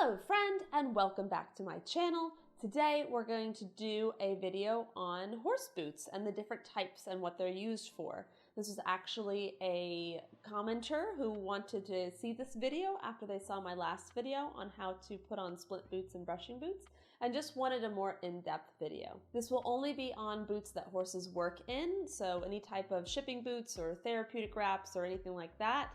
Hello friend, and welcome back to my channel. Today we're going to do a video on horse boots and the different types and what they're used for. This is actually a commenter who wanted to see this video after they saw my last video on how to put on splint boots and brushing boots and just wanted a more in-depth video. This will only be on boots that horses work in, so any type of shipping boots or therapeutic wraps or anything like that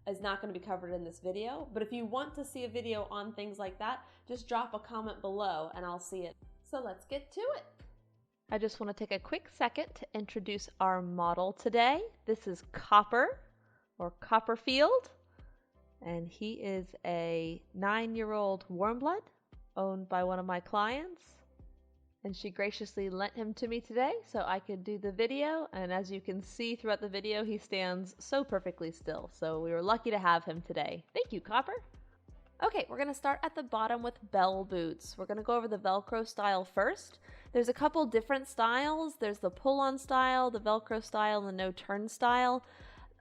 is not going to be covered in this video. But if you want to see a video on things like that, just drop a comment below and I'll see it. So let's get to it. I just want to take a quick second to introduce our model today. This is Copper, or Copperfield, and he is a 9-year-old warm blood owned by one of my clients. And she graciously lent him to me today so I could do the video. And as you can see throughout the video, he stands so perfectly still. So we were lucky to have him today. Thank you, Copper. Okay, we're going to start at the bottom with bell boots. We're going to go over the Velcro style first. There's a couple different styles. There's the pull-on style, the Velcro style, and the no-turn style.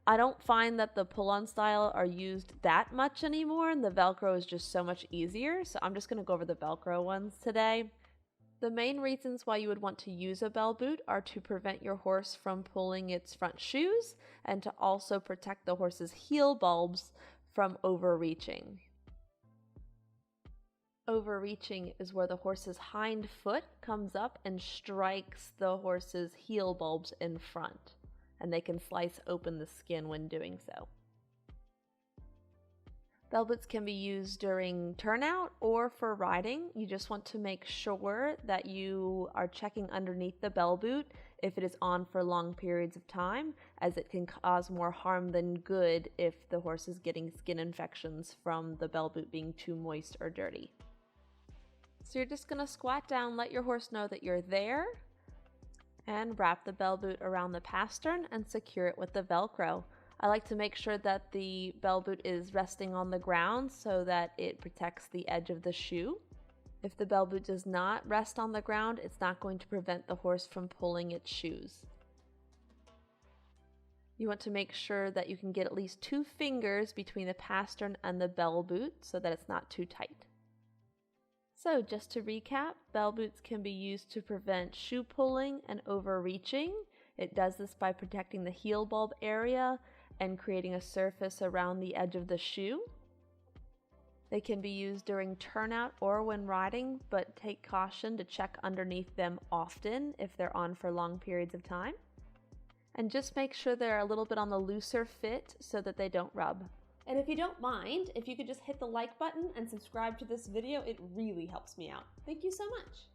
I don't find that the pull-on style are used that much anymore, and the Velcro is just so much easier. So I'm just going to go over the Velcro ones today. The main reasons why you would want to use a bell boot are to prevent your horse from pulling its front shoes and to also protect the horse's heel bulbs from overreaching. Overreaching is where the horse's hind foot comes up and strikes the horse's heel bulbs in front, and they can slice open the skin when doing so. Bell boots can be used during turnout or for riding. You just want to make sure that you are checking underneath the bell boot if it is on for long periods of time, as it can cause more harm than good if the horse is getting skin infections from the bell boot being too moist or dirty. So you're just going to squat down, let your horse know that you're there, and wrap the bell boot around the pastern and secure it with the Velcro. I like to make sure that the bell boot is resting on the ground so that it protects the edge of the shoe. If the bell boot does not rest on the ground, it's not going to prevent the horse from pulling its shoes. You want to make sure that you can get at least 2 fingers between the pastern and the bell boot so that it's not too tight. So just to recap, bell boots can be used to prevent shoe pulling and overreaching. It does this by protecting the heel bulb area and creating a surface around the edge of the shoe. They can be used during turnout or when riding, but take caution to check underneath them often if they're on for long periods of time. And just make sure they're a little bit on the looser fit so that they don't rub. And if you don't mind, if you could just hit the like button and subscribe to this video, it really helps me out. Thank you so much.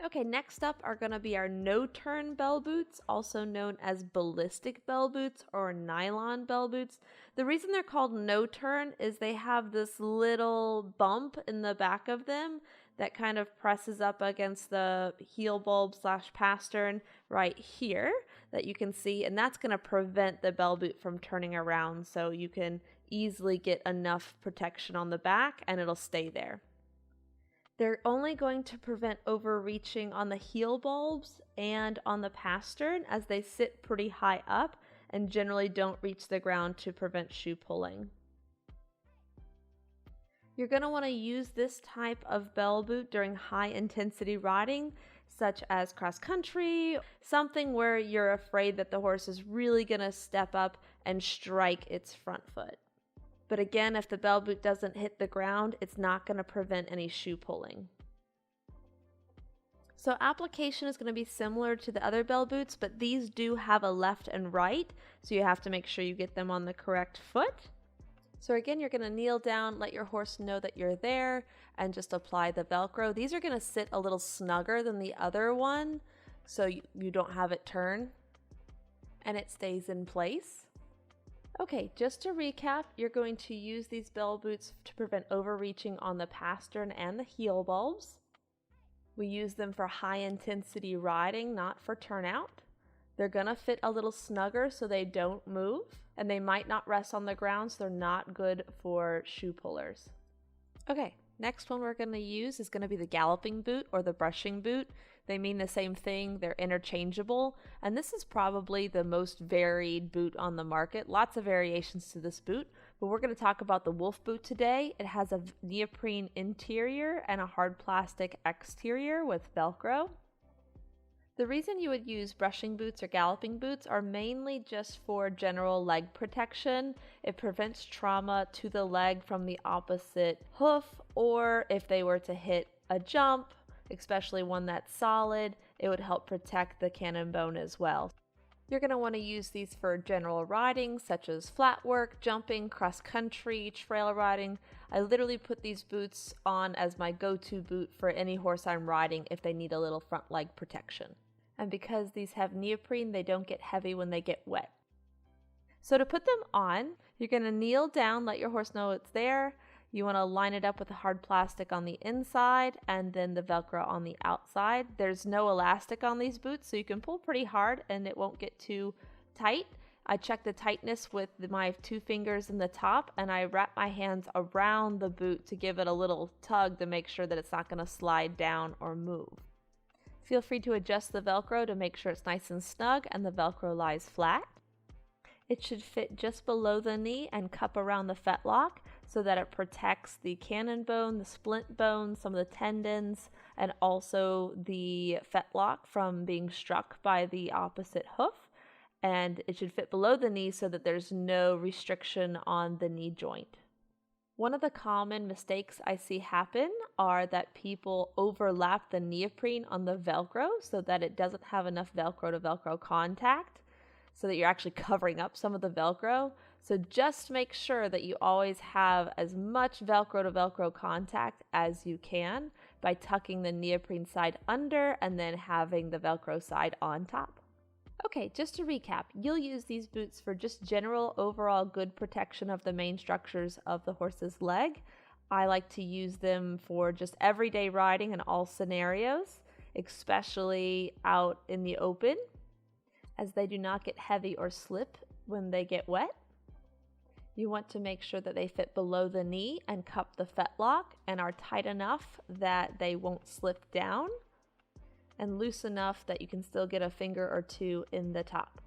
Okay, next up are going to be our no-turn bell boots, also known as ballistic bell boots or nylon bell boots. The reason they're called no-turn is they have this little bump in the back of them that kind of presses up against the heel bulb / pastern right here that you can see, and that's going to prevent the bell boot from turning around, so you can easily get enough protection on the back and it'll stay there. They're only going to prevent overreaching on the heel bulbs and on the pastern as they sit pretty high up and generally don't reach the ground to prevent shoe pulling. You're going to want to use this type of bell boot during high intensity riding, such as cross country, something where you're afraid that the horse is really going to step up and strike its front foot. But again, if the bell boot doesn't hit the ground, it's not going to prevent any shoe pulling. So application is going to be similar to the other bell boots, but these do have a left and right, so you have to make sure you get them on the correct foot. So again, you're going to kneel down, let your horse know that you're there, and just apply the Velcro. These are going to sit a little snugger than the other one, so you don't have it turn, and it stays in place. Okay, just to recap, you're going to use these bell boots to prevent overreaching on the pastern and the heel bulbs. We use them for high intensity riding, not for turnout. They're going to fit a little snugger so they don't move, and they might not rest on the ground, so they're not good for shoe pullers. Okay, next one we're going to use is going to be the galloping boot or the brushing boot. They mean the same thing, they're interchangeable, and this is probably the most varied boot on the market. Lots of variations to this boot, But we're going to talk about the wolf boot today. It has a neoprene interior and a hard plastic exterior with Velcro. The reason you would use brushing boots or galloping boots are mainly just for general leg protection. It prevents trauma to the leg from the opposite hoof, or if they were to hit a jump, especially one that's solid, it would help protect the cannon bone as well. You're going to want to use these for general riding, such as flat work, jumping, cross-country, trail riding. I literally put these boots on as my go-to boot for any horse I'm riding if they need a little front leg protection. And because these have neoprene, they don't get heavy when they get wet. So to put them on, you're going to kneel down, let your horse know it's there. You want to line it up with the hard plastic on the inside and then the Velcro on the outside. There's no elastic on these boots, so you can pull pretty hard and it won't get too tight. I check the tightness with my 2 fingers in the top, and I wrap my hands around the boot to give it a little tug to make sure that it's not going to slide down or move. Feel free to adjust the Velcro to make sure it's nice and snug and the Velcro lies flat. It should fit just below the knee and cup around the fetlock so that it protects the cannon bone, the splint bone, some of the tendons, and also the fetlock from being struck by the opposite hoof. And it should fit below the knee so that there's no restriction on the knee joint. One of the common mistakes I see happen are that people overlap the neoprene on the Velcro so that it doesn't have enough Velcro to Velcro contact, so that you're actually covering up some of the Velcro. So just make sure that you always have as much Velcro to Velcro contact as you can by tucking the neoprene side under and then having the Velcro side on top. Okay, just to recap, you'll use these boots for just general overall good protection of the main structures of the horse's leg. I like to use them for just everyday riding in all scenarios, especially out in the open, as they do not get heavy or slip when they get wet. You want to make sure that they fit below the knee and cup the fetlock and are tight enough that they won't slip down, and loose enough that you can still get a finger or two in the top.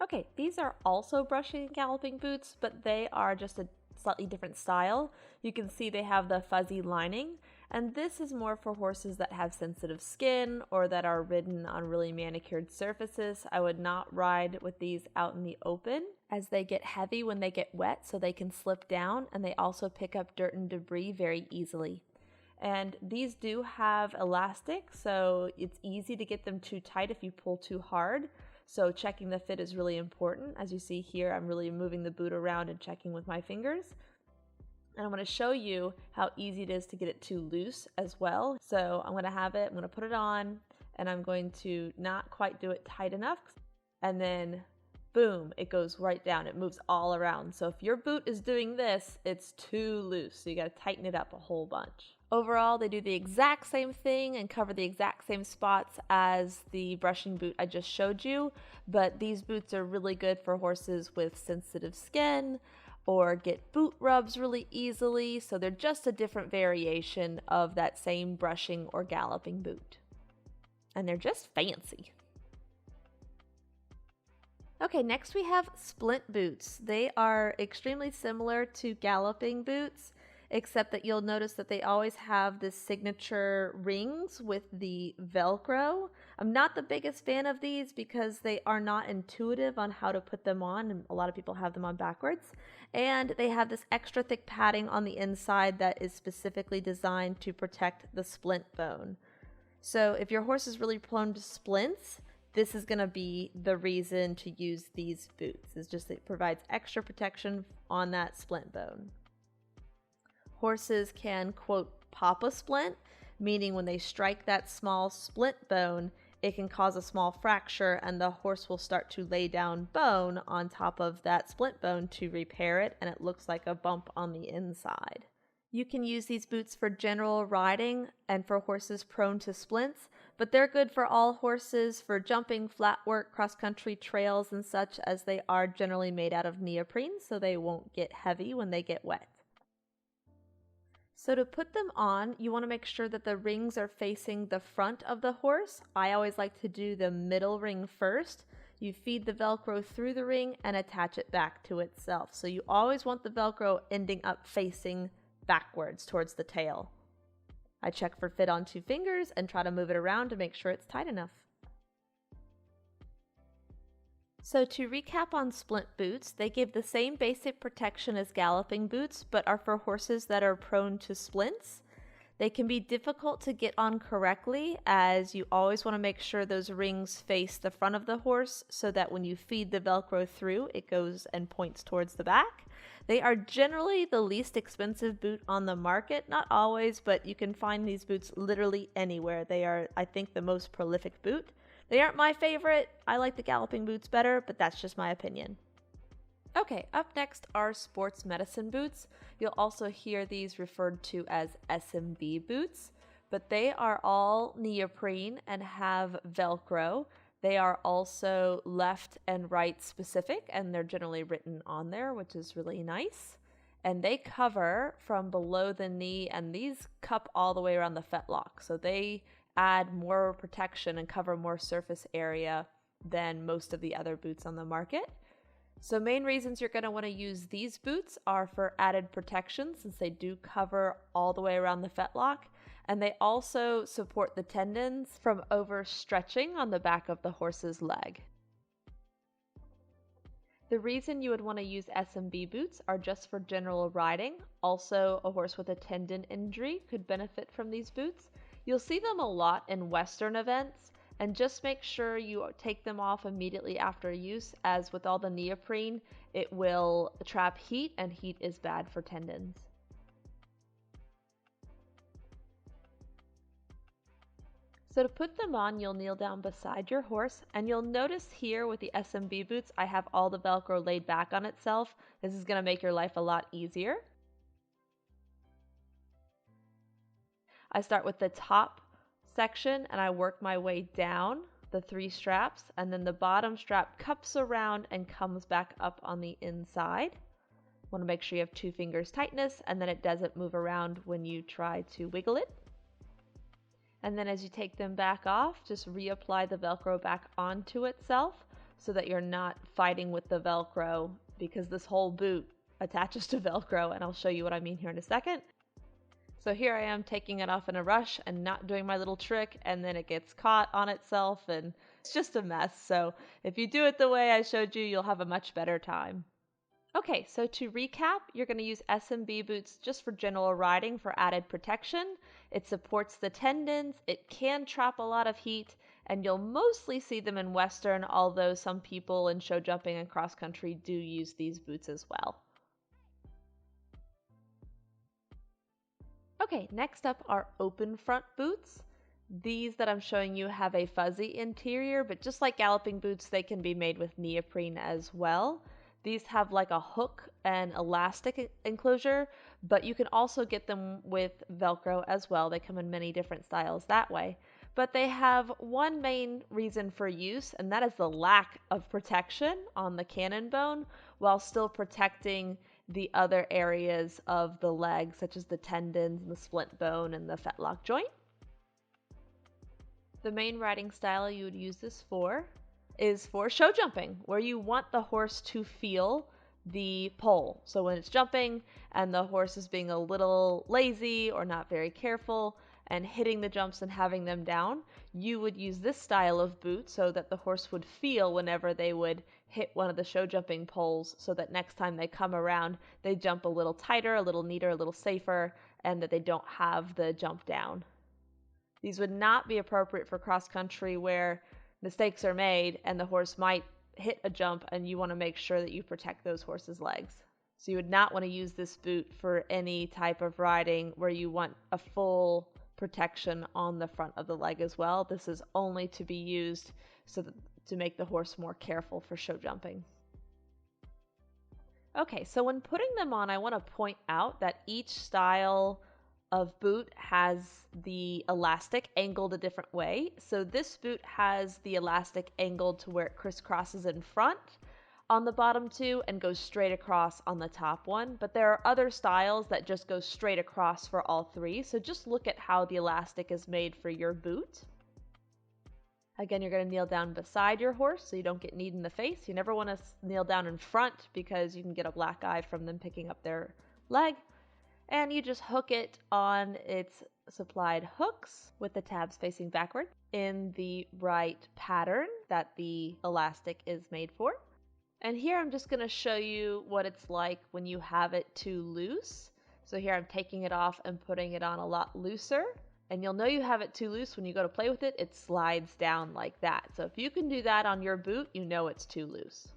Okay, these are also brushing and galloping boots, but they are just a slightly different style. You can see they have the fuzzy lining, and this is more for horses that have sensitive skin or that are ridden on really manicured surfaces. I would not ride with these out in the open, as they get heavy when they get wet, so they can slip down, and they also pick up dirt and debris very easily. And these do have elastic, so it's easy to get them too tight if you pull too hard. So checking the fit is really important. As you see here, I'm really moving the boot around and checking with my fingers. And I'm going to show you how easy it is to get it too loose as well. So I'm going to put it on, and I'm going to not quite do it tight enough. And then boom, it goes right down. It moves all around. So if your boot is doing this, it's too loose. So you got to tighten it up a whole bunch. Overall, they do the exact same thing and cover the exact same spots as the brushing boot I just showed you, but these boots are really good for horses with sensitive skin or get boot rubs really easily, so they're just a different variation of that same brushing or galloping boot. And they're just fancy. Okay, next we have Splint Boots. They are extremely similar to galloping boots, except that you'll notice that they always have this signature rings with the Velcro. I'm not the biggest fan of these because they are not intuitive on how to put them on, and a lot of people have them on backwards. And they have this extra thick padding on the inside that is specifically designed to protect the splint bone. So if your horse is really prone to splints, this is going to be the reason to use these boots. It's just it provides extra protection on that splint bone. Horses can, quote, pop a splint, meaning when they strike that small splint bone, it can cause a small fracture and the horse will start to lay down bone on top of that splint bone to repair it, and it looks like a bump on the inside. You can use these boots for general riding and for horses prone to splints, but they're good for all horses for jumping, flat work, cross-country trails and such, as they are generally made out of neoprene, so they won't get heavy when they get wet. So to put them on, you want to make sure that the rings are facing the front of the horse. I always like to do the middle ring first. You feed the Velcro through the ring and attach it back to itself. So you always want the Velcro ending up facing backwards towards the tail. I check for fit on 2 fingers and try to move it around to make sure it's tight enough. So to recap on Splint Boots, they give the same basic protection as Galloping Boots, but are for horses that are prone to splints. They can be difficult to get on correctly, as you always want to make sure those rings face the front of the horse so that when you feed the Velcro through, it goes and points towards the back. They are generally the least expensive boot on the market, not always, but you can find these boots literally anywhere. They are, I think, the most prolific boot. They aren't my favorite. I like the Galloping Boots better, but that's just my opinion. Okay, up next are sports medicine boots. You'll also hear these referred to as SMB boots, but they are all neoprene and have Velcro. They are also left and right specific, and they're generally written on there, which is really nice. And they cover from below the knee, and these cup all the way around the fetlock. So they add more protection and cover more surface area than most of the other boots on the market. So main reasons you're going to want to use these boots are for added protection, since they do cover all the way around the fetlock, and they also support the tendons from overstretching on the back of the horse's leg. The reason you would want to use SMB boots are just for general riding. Also, a horse with a tendon injury could benefit from these boots. You'll see them a lot in Western events, and just make sure you take them off immediately after use, as with all the neoprene, it will trap heat, and heat is bad for tendons. So to put them on, you'll kneel down beside your horse, and you'll notice here with the SMB boots, I have all the Velcro laid back on itself. This is going to make your life a lot easier. I start with the top section and I work my way down the 3 straps, and then the bottom strap cups around and comes back up on the inside. Want to make sure you have 2 fingers tightness, and then it doesn't move around when you try to wiggle it. And then as you take them back off, just reapply the Velcro back onto itself so that you're not fighting with the Velcro, because this whole boot attaches to Velcro, and I'll show you what I mean here in a second. So here I am taking it off in a rush and not doing my little trick, and then it gets caught on itself and it's just a mess. So if you do it the way I showed you, you'll have a much better time. Okay, so to recap, you're going to use SMB boots just for general riding for added protection. It supports the tendons, it can trap a lot of heat, and you'll mostly see them in Western, although some people in show jumping and cross country do use these boots as well. Okay, next up are open front boots. These that I'm showing you have a fuzzy interior, but just like Galloping Boots, they can be made with neoprene as well. These have like a hook and elastic enclosure, but you can also get them with Velcro as well. They come in many different styles that way. But they have one main reason for use, and that is the lack of protection on the cannon bone while still protecting the other areas of the leg, such as the tendons and the splint bone and the fetlock joint. The main riding style you would use this for is for show jumping, where you want the horse to feel the pole. So when it's jumping and the horse is being a little lazy or not very careful and hitting the jumps and having them down, you would use this style of boot so that the horse would feel whenever they would hit one of the show jumping poles, so that next time they come around, they jump a little tighter, a little neater, a little safer, and that they don't have the jump down. These would not be appropriate for cross country, where mistakes are made and the horse might hit a jump, and you want to make sure that you protect those horses' legs. So you would not want to use this boot for any type of riding where you want a full protection on the front of the leg as well. This is only to be used to make the horse more careful for show jumping. Okay, so when putting them on, I want to point out that each style of boot has the elastic angled a different way. So this boot has the elastic angled to where it crisscrosses in front on the bottom 2 and goes straight across on the top one. But there are other styles that just go straight across for all 3. So just look at how the elastic is made for your boot. Again, you're going to kneel down beside your horse so you don't get kneed in the face. You never want to kneel down in front because you can get a black eye from them picking up their leg. And you just hook it on its supplied hooks with the tabs facing backward in the right pattern that the elastic is made for. And here I'm just going to show you what it's like when you have it too loose. So here I'm taking it off and putting it on a lot looser. And you'll know you have it too loose when you go to play with it. It slides down like that. So if you can do that on your boot, you know it's too loose.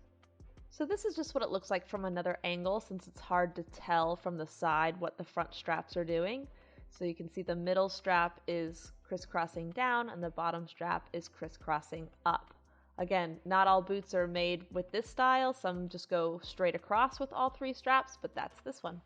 So this is just what it looks like from another angle, since it's hard to tell from the side what the front straps are doing. So you can see the middle strap is crisscrossing down and the bottom strap is crisscrossing up. Again, not all boots are made with this style. Some just go straight across with all three straps, but that's this one.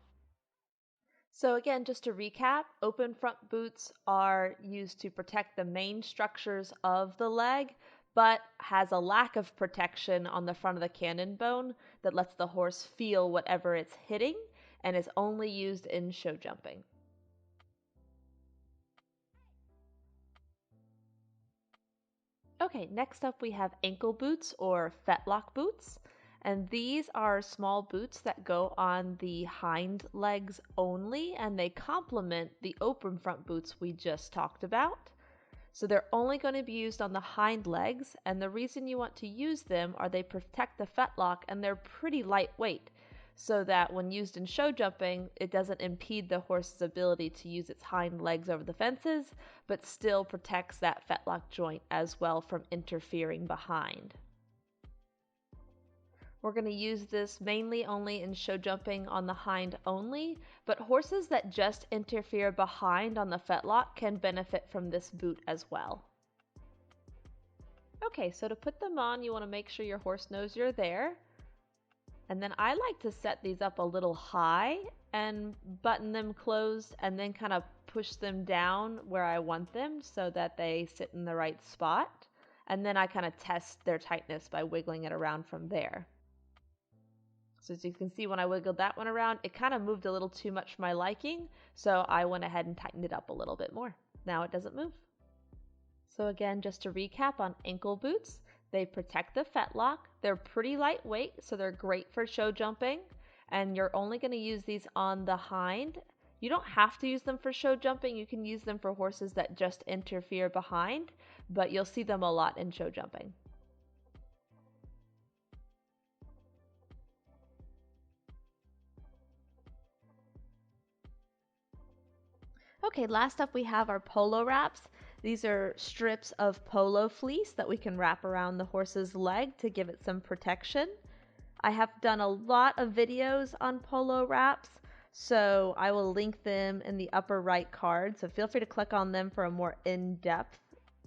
So again, just to recap, open front boots are used to protect the main structures of the leg, but has a lack of protection on the front of the cannon bone that lets the horse feel whatever it's hitting, and is only used in show jumping. Okay, next up we have ankle boots or fetlock boots. And these are small boots that go on the hind legs only, and they complement the open front boots we just talked about. So they're only going to be used on the hind legs, and the reason you want to use them are they protect the fetlock and they're pretty lightweight, so that when used in show jumping, it doesn't impede the horse's ability to use its hind legs over the fences, but still protects that fetlock joint as well from interfering behind. We're going to use this mainly only in show jumping on the hind only, but horses that just interfere behind on the fetlock can benefit from this boot as well. Okay, so to put them on, you want to make sure your horse knows you're there. And then I like to set these up a little high and button them closed and then kind of push them down where I want them so that they sit in the right spot. And then I kind of test their tightness by wiggling it around from there. So as you can see, when I wiggled that one around, it kind of moved a little too much for my liking, so I went ahead and tightened it up a little bit more. Now it doesn't move. So again, just to recap on ankle boots, they protect the fetlock, they're pretty lightweight, so they're great for show jumping, and you're only going to use these on the hind. You don't have to use them for show jumping, you can use them for horses that just interfere behind, but you'll see them a lot in show jumping. Okay, last up we have our Polo Wraps. These are strips of polo fleece that we can wrap around the horse's leg to give it some protection. I have done a lot of videos on Polo Wraps, so I will link them in the upper right card, so feel free to click on them for a more in-depth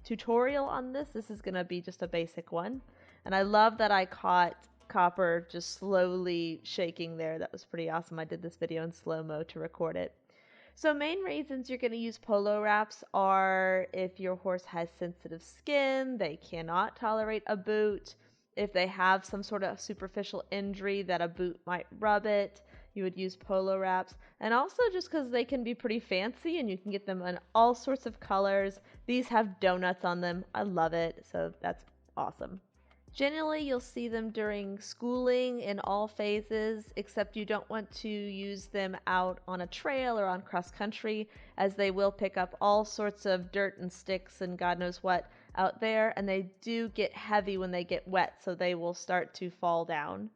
tutorial on this. This is going to be just a basic one. And I love that I caught Copper just slowly shaking there. That was pretty awesome. I did this video in slow-mo to record it. So main reasons you're going to use Polo Wraps are if your horse has sensitive skin, they cannot tolerate a boot. If they have some sort of superficial injury that a boot might rub it, you would use Polo Wraps. And also just because they can be pretty fancy and you can get them in all sorts of colors. These have donuts on them. I love it. So that's awesome. Generally, you'll see them during schooling in all phases, except you don't want to use them out on a trail or on cross country, as they will pick up all sorts of dirt and sticks and God knows what out there, and they do get heavy when they get wet, so they will start to fall down.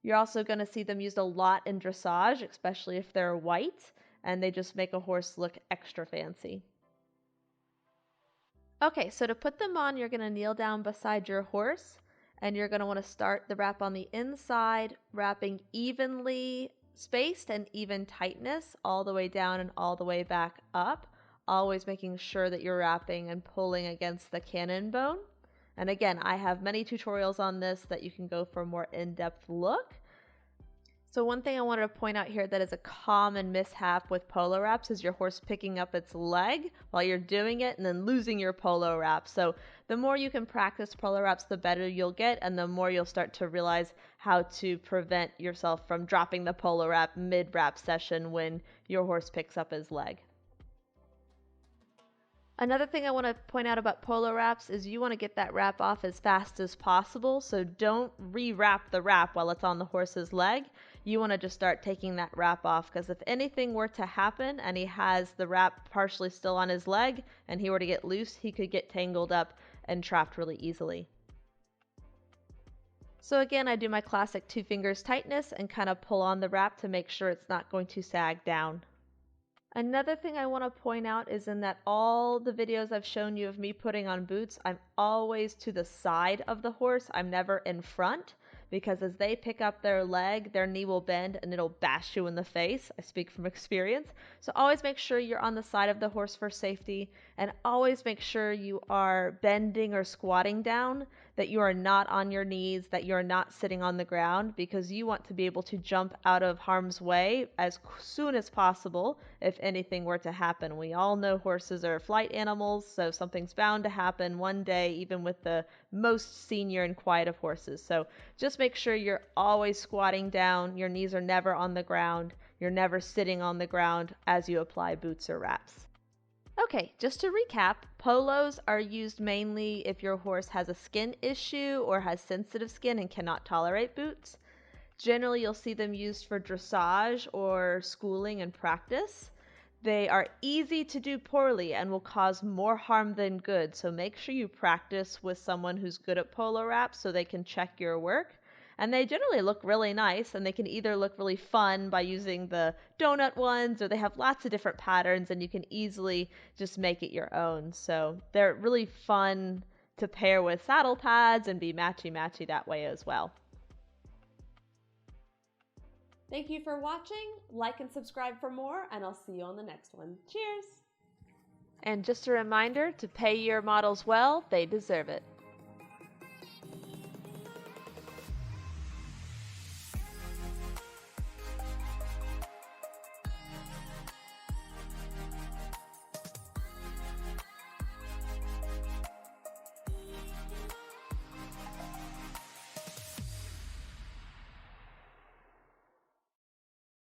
You're also going to see them used a lot in dressage, especially if they're white, and they just make a horse look extra fancy. Okay, so to put them on, you're going to kneel down beside your horse. And you're going to want to start the wrap on the inside, wrapping evenly spaced and even tightness all the way down and all the way back up, always making sure that you're wrapping and pulling against the cannon bone. And again, I have many tutorials on this that you can go for a more in-depth look. So one thing I wanted to point out here that is a common mishap with Polo Wraps is your horse picking up its leg while you're doing it and then losing your Polo Wrap. So the more you can practice Polo Wraps, the better you'll get, and the more you'll start to realize how to prevent yourself from dropping the Polo Wrap mid-wrap session when your horse picks up his leg. Another thing I want to point out about Polo Wraps is you want to get that wrap off as fast as possible, so don't re-wrap the wrap while it's on the horse's leg. You want to just start taking that wrap off, because if anything were to happen and he has the wrap partially still on his leg and he were to get loose, he could get tangled up and trapped really easily. So again, I do my classic 2 fingers tightness and kind of pull on the wrap to make sure it's not going to sag down. Another thing I want to point out is in that all the videos I've shown you of me putting on boots, I'm always to the side of the horse. I'm never in front, because as they pick up their leg, their knee will bend and it'll bash you in the face. I speak from experience. So always make sure you're on the side of the horse for safety, and always make sure you are bending or squatting down, that you are not on your knees, that you're not sitting on the ground, because you want to be able to jump out of harm's way as soon as possible if anything were to happen. We all know horses are flight animals, so something's bound to happen one day, even with the most senior and quiet of horses. So just make sure you're always squatting down, your knees are never on the ground, you're never sitting on the ground as you apply boots or wraps. Okay, just to recap, polos are used mainly if your horse has a skin issue or has sensitive skin and cannot tolerate boots. Generally, you'll see them used for dressage or schooling and practice. They are easy to do poorly and will cause more harm than good, so make sure you practice with someone who's good at polo wraps so they can check your work. And they generally look really nice, and they can either look really fun by using the donut ones, or they have lots of different patterns and you can easily just make it your own. So they're really fun to pair with saddle pads and be matchy-matchy that way as well. Thank you for watching. Like and subscribe for more, and I'll see you on the next one. Cheers! And just a reminder to pay your models well, they deserve it.